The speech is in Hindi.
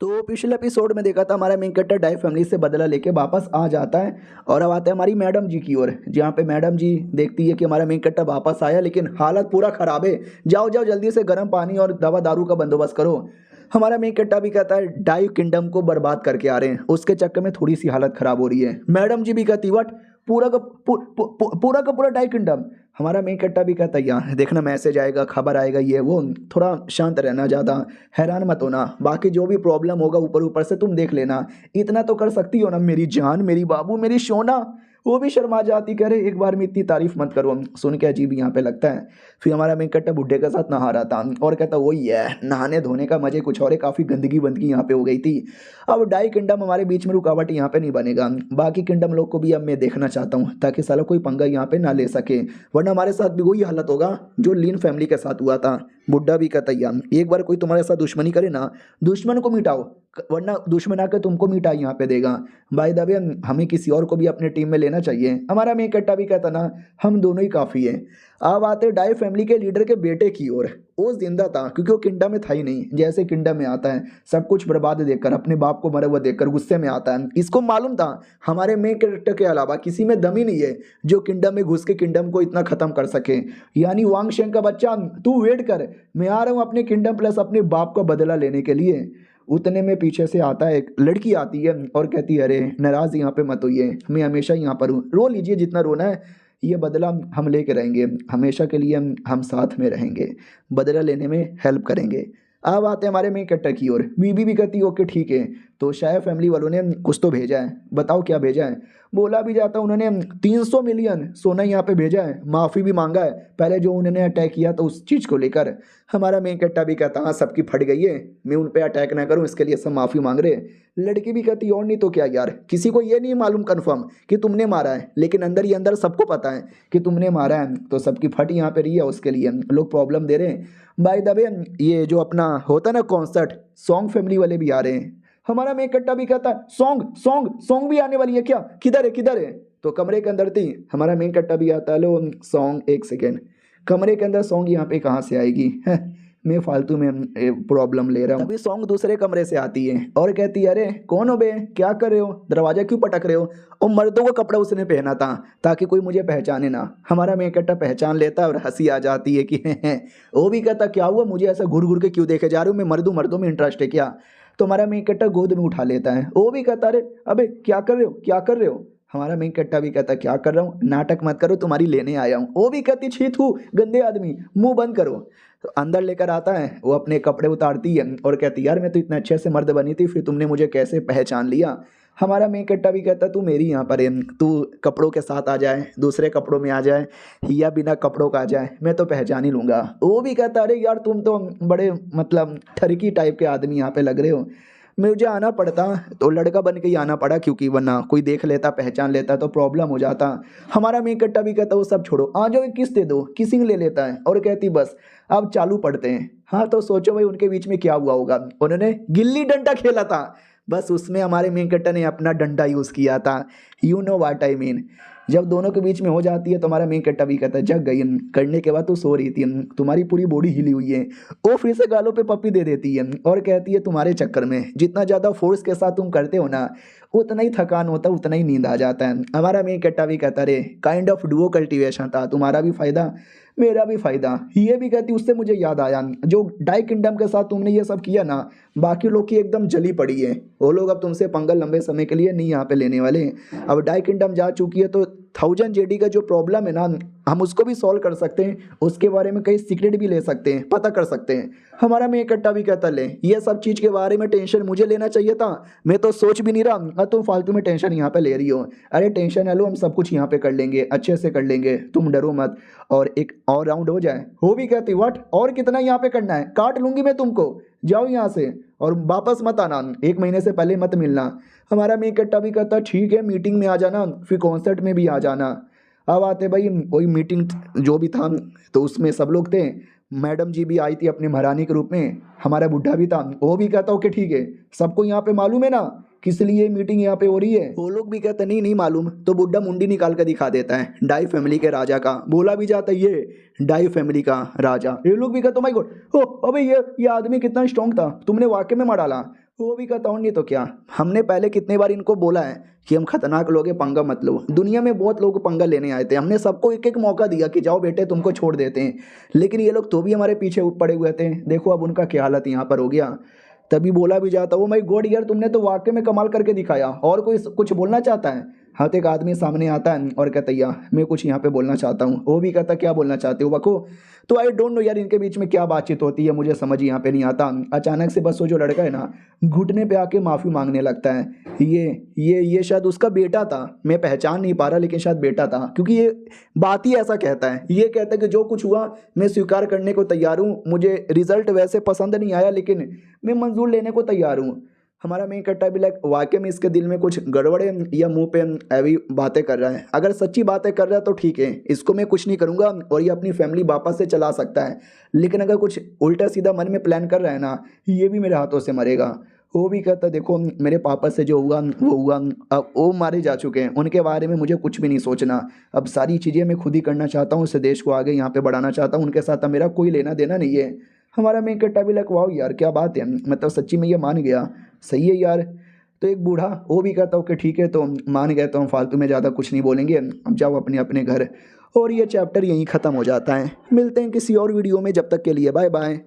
तो पिछले एपिसोड में देखा था हमारा मेन कैरेक्टर डाई फैमिली से बदला लेके वापस आ जाता है और अब आते हैं हमारी मैडम जी की ओर, जहाँ पे मैडम जी देखती है कि हमारा मेन कैरेक्टर वापस आया लेकिन हालत पूरा खराब है। जाओ जाओ जल्दी से गर्म पानी और दवा दारू का बंदोबस्त करो। हमारा मेन कैरेक्टर भी कहता है डाई किंगडम को बर्बाद करके आ रहे हैं, उसके चक्कर में थोड़ी सी हालत खराब हो रही है। मैडम जी भी कहती वट पूरा का पूरा का पूरा डाई किंगडम। हमारा मेन कैरेक्टर भी कहता है यहाँ देखना मैसेज आएगा खबर आएगा ये वो, थोड़ा शांत रहना, ज़्यादा हैरान मत होना, बाकी जो भी प्रॉब्लम होगा ऊपर ऊपर से तुम देख लेना, इतना तो कर सकती हो ना मेरी जान, मेरी बाबू, मेरी सोना। वो भी शर्मा जाती, कह रहे एक बार में इतनी तारीफ मत करो। सुन के अजीब यहाँ पे लगता है। फिर हमारा मेन कैरेक्टर बुड्ढे के साथ नहा रहा था और कहता वही है, नहाने धोने का मजे कुछ और है, काफ़ी गंदगी वंदगी यहाँ पे हो गई थी। अब डाई किंगडम हमारे बीच में रुकावट यहाँ पे नहीं बनेगा, बाकी किंगडम लोग को भी अब मैं देखना चाहता हूँ ताकि साला कोई पंगा यहाँ पे ना ले सके, वरना हमारे साथ भी वही हालत होगा जो लीन फैमिली के साथ हुआ था। बुड्ढा भी कहता है एक बार कोई तुम्हारे साथ दुश्मनी करे ना, दुश्मन को मिटाओ, वरना दुश्मन आके तुमको मिटा यहाँ पे देगा। बाय द वे हमें किसी और को भी अपने टीम में लेना चाहिए। हमारा मेन कैरेक्टर भी कहता ना हम दोनों ही काफ़ी है। अब आते डाई फैमिली के लीडर के बेटे की ओर। वो जिंदा था क्योंकि वो किंगडम में था ही नहीं, जैसे किंगडम में आता है सब कुछ बर्बाद देखकर, अपने बाप को मरे हुआ देखकर गुस्से में आता है। इसको मालूम था हमारे मेन कैरेक्टर के अलावा किसी में दम ही नहीं है जो किंगडम में घुस के किंगडम को इतना खत्म कर सके। यानी वांग शेंग का बच्चा तू वेट कर, मैं आ रहा हूँ अपने किंगडम प्लस अपने बाप का बदला लेने के लिए। उतने में पीछे से आता है, एक लड़की आती है और कहती है अरे नाराज यहाँ पे मत होइए, मैं हमेशा यहाँ पर हूँ, रो लीजिए जितना रोना है, ये बदला हम लेके रहेंगे, हमेशा के लिए हम साथ में रहेंगे, बदला लेने में हेल्प करेंगे। अब आते हैं हमारे मेन कैरेक्टर की ओर। बीबी भी कहती है ओके ठीक है, तो शायद फैमिली वालों ने कुछ तो भेजा है, बताओ क्या भेजा है। बोला भी जाता उन्होंने 300 मिलियन सोना यहाँ पे भेजा है, माफ़ी भी मांगा है पहले जो उन्होंने अटैक किया तो उस चीज़ को लेकर। हमारा मेन कैरेक्टर भी कहता हाँ सबकी फट गई है, मैं उन पे अटैक ना करूँ इसके लिए सब माफ़ी मांग रहे। लड़की भी कहती और नहीं तो क्या यार, किसी को ये नहीं मालूम कन्फर्म कि तुमने मारा है, लेकिन अंदर ही अंदर सबको पता है कि तुमने मारा है, तो सबकी फट यहाँ पे रही है, उसके लिए लोग प्रॉब्लम दे रहे हैं। बाय द वे ये जो अपना होता है ना कॉन्सर्ट, सॉन्ग फैमिली वाले भी आ रहे हैं। हमारा मेन कैरेक्टर भी कहता है सॉन्ग सॉन्ग सॉन्ग भी आने वाली है क्या, किधर है किधर है। तो कमरे के अंदर थी, हमारा मेन कैरेक्टर भी आता है लो सॉन्ग, एक सेकेंड, कमरे के अंदर सॉन्ग यहाँ पे कहाँ से आएगी मैं फालतू में प्रॉब्लम ले रहा हूँ। तभी सॉन्ग दूसरे कमरे से आती है और कहती है अरे कौन हो बे, क्या कर रहे हो, दरवाजा क्यों पटक रहे हो। और मर्दों का कपड़ा उसने पहना था ताकि कोई मुझे पहचाने ना। हमारा मेन कैरेक्टर पहचान लेता है और हंसी आ जाती है कि वो भी कहता क्या हुआ, मुझे ऐसा घूर घूर के क्यों देखे जा रहे हो, मैं मर्दों में इंटरेस्ट है क्या। तो हमारा मेन कैरेक्टर गोद में उठा लेता है। वो भी कहता अरे अबे क्या कर रहे हो क्या कर रहे हो। हमारा मेन कैरेक्टर भी कहता क्या कर रहा हूँ, नाटक मत करो तुम्हारी लेने आया हूँ। वो भी कहती छी थू गंदे आदमी, मुंह बंद करो। तो अंदर लेकर आता है, वो अपने कपड़े उतारती है और कहती यार मैं तो इतने अच्छे से मर्द बनी थी, फिर तुमने मुझे कैसे पहचान लिया। हमारा मेन कैरेक्टर भी कहता तू मेरी यहाँ पर है, तू कपड़ों के साथ आ जाए, दूसरे कपड़ों में आ जाए या बिना कपड़ों का आ जाए, मैं तो पहचान ही लूँगा। वो भी कहता अरे यार तुम तो बड़े मतलब ठरकी टाइप के आदमी यहाँ पे लग रहे हो, मुझे आना पड़ता तो लड़का बन के ही आना पड़ा क्योंकि वरना कोई देख लेता पहचान लेता तो प्रॉब्लम हो जाता। हमारा मेन कैरेक्टर भी कहता वो सब छोड़ो आ जाओ, एक किस दे दो, किसिंग ले लेता है और कहती बस अब चालू पढ़ते हैं। हाँ तो सोचो भाई उनके बीच में क्या हुआ होगा, उन्होंने गिल्ली डंडा खेला था, बस उसमें हमारे मेन कैरेक्टर ने अपना डंडा यूज़ किया था, you know what I mean. जब दोनों के बीच में हो जाती है तो हमारा मेन कैरेक्टर भी कहता है जग गई, करने के बाद तो सो रही थी, तुम्हारी पूरी बॉडी हिली हुई है। वो फिर से गालों पे पप्पी दे देती है और कहती है तुम्हारे चक्कर में जितना ज़्यादा फोर्स के साथ तुम करते हो ना उतना ही थकान होता है, उतना ही नींद आ जाता है। हमारा मेन कैरेक्टर भी कहता रे काइंड ऑफ डुओ कल्टीवेशन था, तुम्हारा भी फायदा मेरा भी फायदा। ये भी कहती उससे मुझे याद आया जो डाई किंगडम के साथ तुमने ये सब किया ना, बाकी लोग की एकदम जली पड़ी है, वो लोग अब तुमसे पंगा लंबे समय के लिए नहीं यहाँ पे लेने वाले। अब डाई किंगडम जा चुकी है तो 1000 जेडी का जो प्रॉब्लम है ना हम उसको भी सॉल्व कर सकते हैं, उसके बारे में कई सीक्रेट भी ले सकते हैं, पता कर सकते हैं। हमारा मेन कैरेक्टर भी कहता ले ये सब चीज़ के बारे में टेंशन मुझे लेना चाहिए था, मैं तो सोच भी नहीं रहा, तुम फालतू में टेंशन यहाँ पे ले रही हो। अरे टेंशन ना लो, हम सब कुछ यहाँ पे कर लेंगे, अच्छे से कर लेंगे, तुम डरो मत, और एक और राउंड हो जाए। वो भी कहती व्हाट और कितना यहाँ पे करना है, काट लूंगी मैं तुमको, जाओ यहाँ से और वापस मत आना, 1 महीने से पहले मत मिलना। हमारा मेन कैरेक्टर भी कहता ठीक है मीटिंग में आ जाना, फिर कॉन्सर्ट में भी आ जाना। अब आते भाई वही मीटिंग जो भी था तो उसमें सब लोग थे, मैडम जी भी आई थी अपने महारानी के रूप में, हमारा बुढ़ा भी था। वो भी कहता ओके ठीक है, सबको यहाँ पे मालूम है ना किस लिए मीटिंग यहाँ पे हो रही है। वो लोग भी कहते नहीं नहीं मालूम, तो बुढ़ा मुंडी निकाल कर दिखा देता है डाई फैमिली के राजा का। बोला भी जाता है ये डाई फैमिली का राजा। ये लोग भी कहते माय गॉड, ओ अबे ये आदमी कितना स्ट्रॉन्ग था, तुमने वाकई में मार डाला। वो भी कहता हूँ नहीं तो क्या, हमने पहले कितने बार इनको बोला है कि हम खतरनाक लोग हैं, पंगा मत लो। दुनिया में बहुत लोग पंगा लेने आए थे, हमने सबको एक एक मौका दिया कि जाओ बेटे तुमको छोड़ देते हैं, लेकिन ये लोग तो भी हमारे पीछे पड़े हुए थे। देखो अब उनका क्या हालत यहाँ पर हो गया। तभी बोला भी जाता, वो माय गॉड यार तुमने तो वाकई में कमाल करके दिखाया। और कोई कुछ बोलना चाहता है? हाँ, तो एक आदमी सामने आता है और कहता है यार मैं कुछ यहाँ पे बोलना चाहता हूँ। वो भी कहता क्या बोलना चाहते हो बको? तो आई डोंट नो यार इनके बीच में क्या बातचीत होती है, मुझे समझ यहाँ पे नहीं आता। अचानक से बस वो जो लड़का है ना, घुटने पे आके माफ़ी मांगने लगता है। ये शायद उसका बेटा था, मैं पहचान नहीं पा रहा लेकिन शायद बेटा था, क्योंकि ये बात ही ऐसा कहता है। ये कहता है कि जो कुछ हुआ मैं स्वीकार करने को तैयार हूँ, मुझे रिजल्ट वैसे पसंद नहीं आया लेकिन मैं मंजूर लेने को तैयार हूँ। हमारा मेन कट्टा भी लाइक वाकई में इसके दिल में कुछ गड़बड़ है या मुंह पे ऐवी बातें कर रहा है। अगर सच्ची बातें कर रहा है तो ठीक है, इसको मैं कुछ नहीं करूँगा और ये अपनी फैमिली वापस से चला सकता है। लेकिन अगर कुछ उल्टा सीधा मन में प्लान कर रहा है ना, ये भी मेरे हाथों से मरेगा। वो भी कहता देखो मेरे पापा से जो हुआ वो हुआ, अब वो मारे जा चुके हैं, उनके बारे में मुझे कुछ भी नहीं सोचना। अब सारी चीज़ें मैं खुद ही करना चाहता हूँ, इस देश को आगे यहाँ पे बढ़ाना चाहता हूँ, उनके साथ अब मेरा कोई लेना देना नहीं है। हमारा मेन कट्टा भी लग वाओ यार क्या बात है, मतलब सच्ची में ये मान गया, सही है यार। तो एक बूढ़ा वो भी कहता हूँ कि ठीक है तो मान गए, तो हम फालतू में ज़्यादा कुछ नहीं बोलेंगे, अब जाओ अपने अपने घर। और ये चैप्टर यहीं ख़त्म हो जाता है। मिलते हैं किसी और वीडियो में, जब तक के लिए बाय बाय।